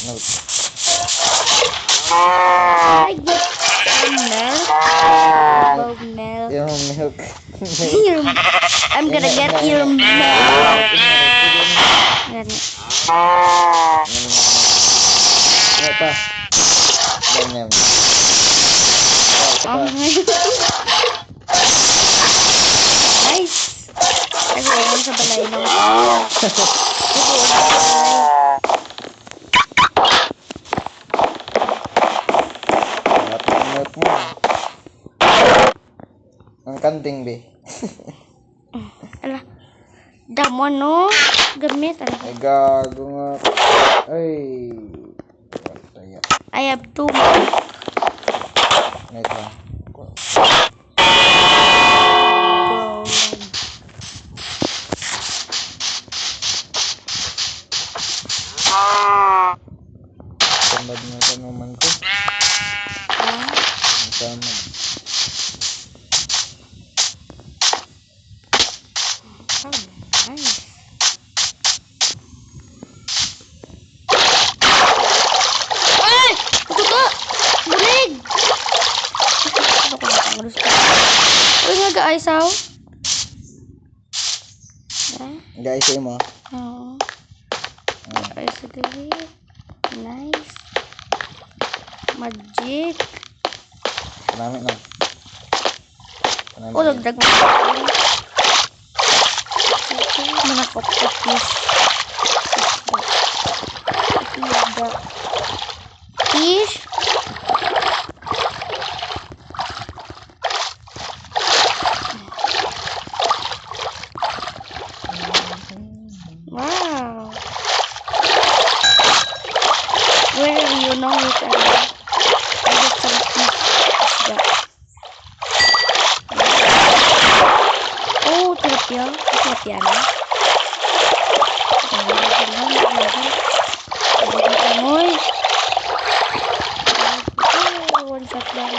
Note. I get some milk. About milk. Yung milk. I'm gonna get your milk. Gani. Ano pa? Yan. Oh, nice. Ay, wala sa balay no. Milk mo. Ang kanting be. Ala. Damo no. Gamit. Ay gago nga. Ay. I have 2 milk. Wait lang. Tambad nga tanuman ko. Ang tamad. Oh, nice. Ay! Kukuto! Bulig! Ano ko na ang gusto? Uy nga ga-aisaw? Guys, sa'yo mo. Oo. Ga-aisaw dili. Nice. Magic. Marami na. Oh, dagdag mo. Manakop ko, please. Fish. Wow. Where are you now? I get some fish. Oh, tilapia. Tilapia na. Amoy. One shot lang.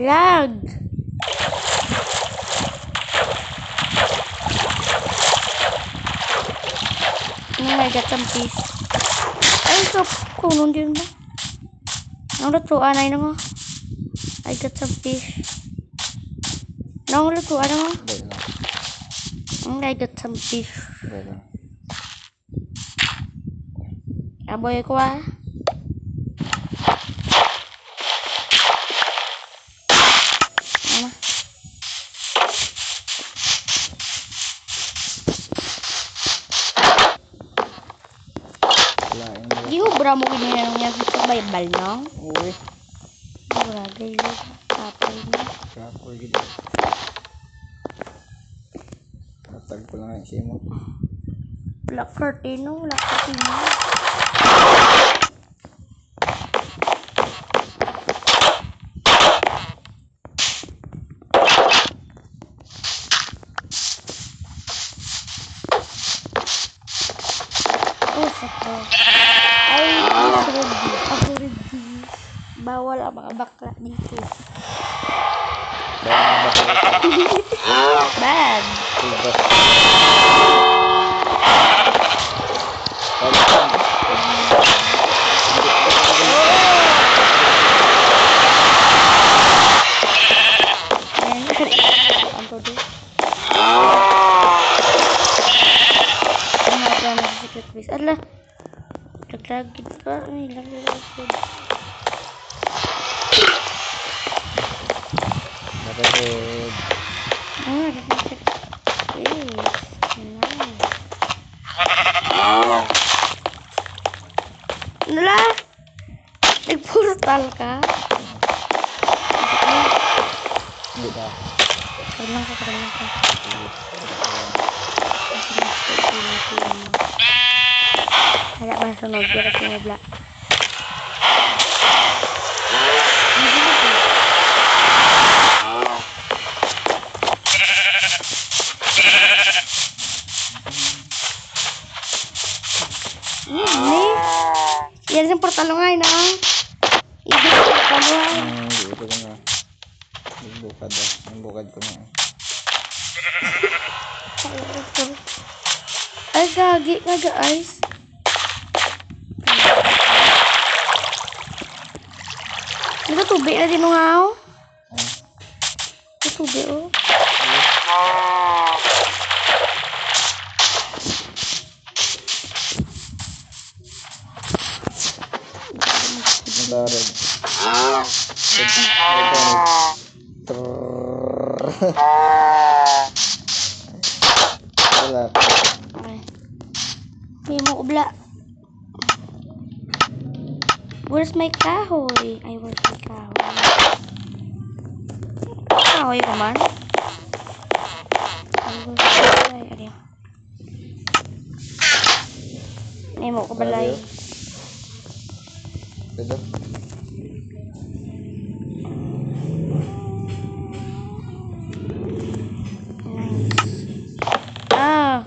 Lag. I got some fish. Ay, so, kunon din ba? Nang lutuan ay nang I got some fish. Nang lutuan nang I got some fish. Aboy ko ah. Di ubra mo kinaya niya sa baybal no? Uy. Ubra gayud tapay mo. Kapoy gid. Matag ko lang siya mo. Black curtain no, black curtain no. Oh, sakto. Ay, ako ready. Bawal ang mga bakla dito. Bad. Alah, lagi pa ni lagi. Dapat Nala, nagportal ka? Hindi ba? Kailan ka. Kaya ba sunog ko kasi nabla. Diyan sa portalungay na. Ibig sa portalungay. Hindi ko na. Bukad ah. Ang bukad ko na. Ay, gagi nga guys. Ito tubig na din nga oh. Ito tubig oh. Nagdarag. Wala. Ay. May mo ubla. Where's my kahoy? Ay, where's my kahoy? Kahoy ko man. Ay, adiyo. May mo ko balay. Ito. Nice. Ah.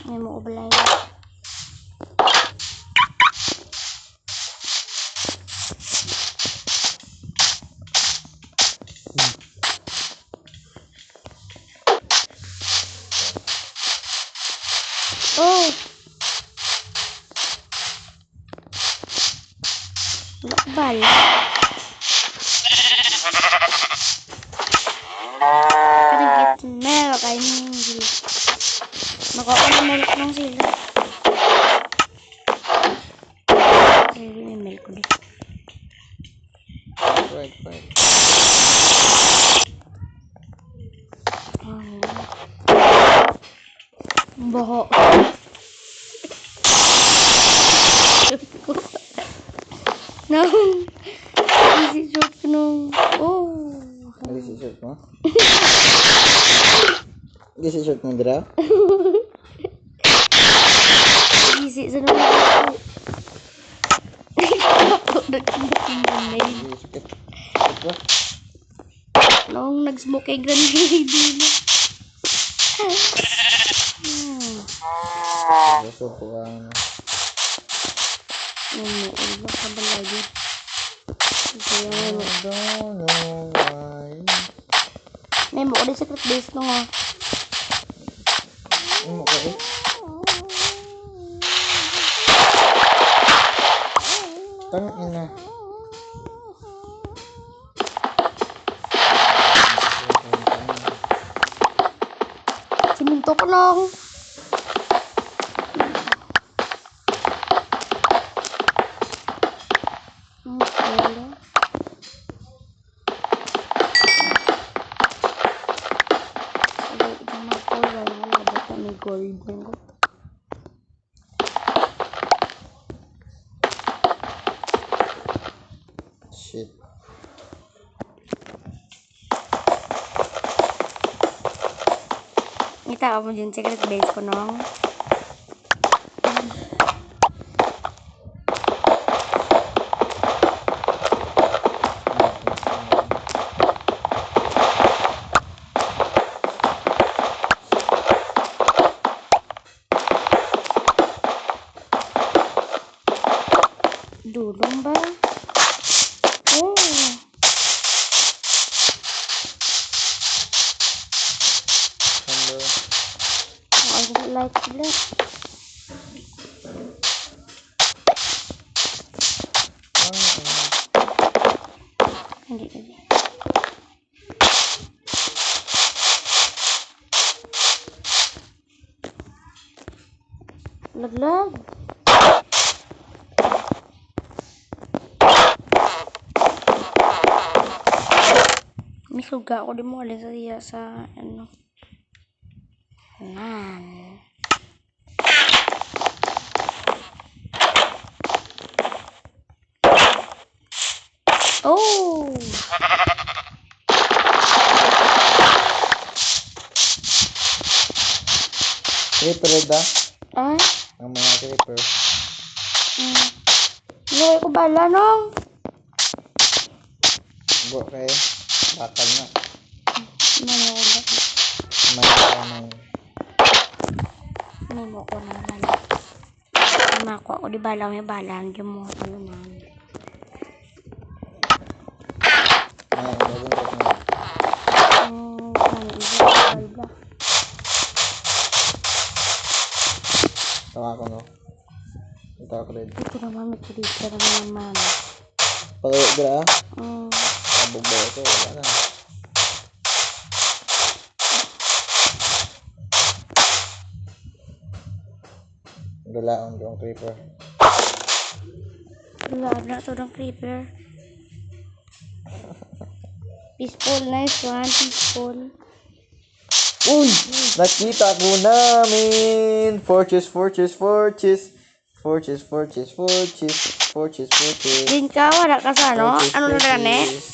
May mo ublay. Oh. Lakbal. Kanang get milk ay hindi. Makuha na milk lang sila. Ay, may milk ulit. Right. Baho. No. Easy shot ko nung. Oh. Nag-short mo? Nag-short mo dira? Easy sa nung ako. Nag-smoking grenade. Sakit. Sakit ba? Nung nag-smoking grenade din. Gusto ko ano. Ulo ka ba lagi? I don't know why. May mo ulit secret base no nga. Ano ka eh? Tangin na. Siminto ko lang. Gold mo. Shit. Kita mo dyan secret base ko nung. Dulong ba? Oh. Hello. I don't like that. Hindi. Laglag. May suga ako din mo alin sa iya sa ano. Nan. Oh. Red ah. Ah, Ang mga creeper. Luhay ko bala, nong. Go kay bakal na. Mano ko ba? May kanang Mano ko na bala. Mako ako di bala may bala. Diyan mo ano na. may bagong ko na. Mano iba bala. Tawa ko no. Ito ako rin. Ito naman may creeper na naman. Pagawa gira ah. Mm. Abog ba ito? Wala na. Galaon ko ang creeper. Wala na ito ng creeper. Peaceful, nice one. Peaceful. Uy! Nakita ko namin! Fortress, fortress, fortress. Fortress, fortress, fortress. Fortress, fortress. Din ka, wala ka sa ano? Fortress, Ano na gani? fortress.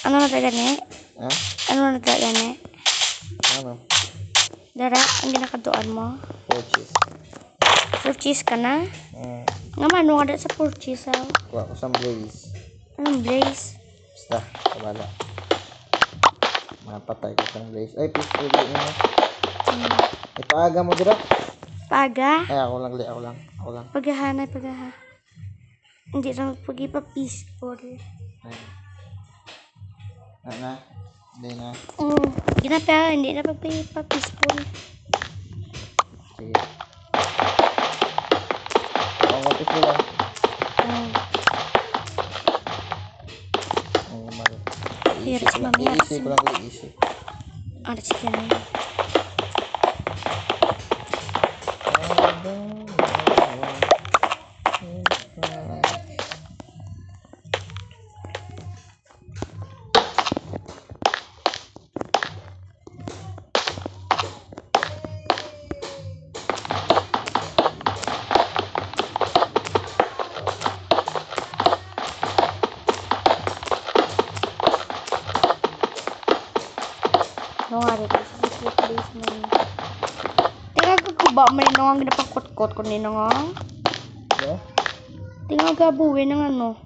Ano na gani? Ha? Ano na gani? Ano? Dara, ang ginakaduan mo? Fortress. Purchase ka na? Hmm. Nga man, ano ka sa purchase, ah? Kuha ko sa blaze. Anong blaze? Basta, kabala. Mapatay ko sa blaze. Ay, peaceful yun mo. Ipaaga mo dira. Paga? Ay, ako lang. Paghahanay, paghaha. Hindi lang pag-ipa peaceful. Ay. Na. Hindi na. Ginapa, hindi na pag-ipa peaceful. Sige. Ako peaceful lang. Ay, mali. Hirap mamaya. Easy ko lang. Easy. Ano sige na. No nga rin. Secret place mo yun. Tingnan ko ba man yun ang ginapangkot-kot ko nino nga? Yeah? Tingnan ka buwi ng ano.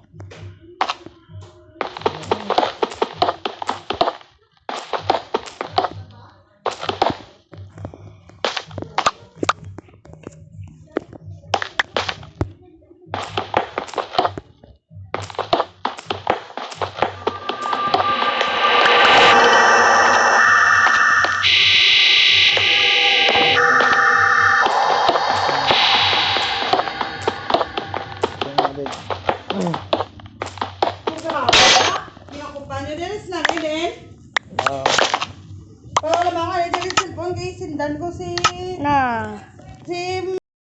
Kalau lemah ada jadi telepon kay sindan ko si Na.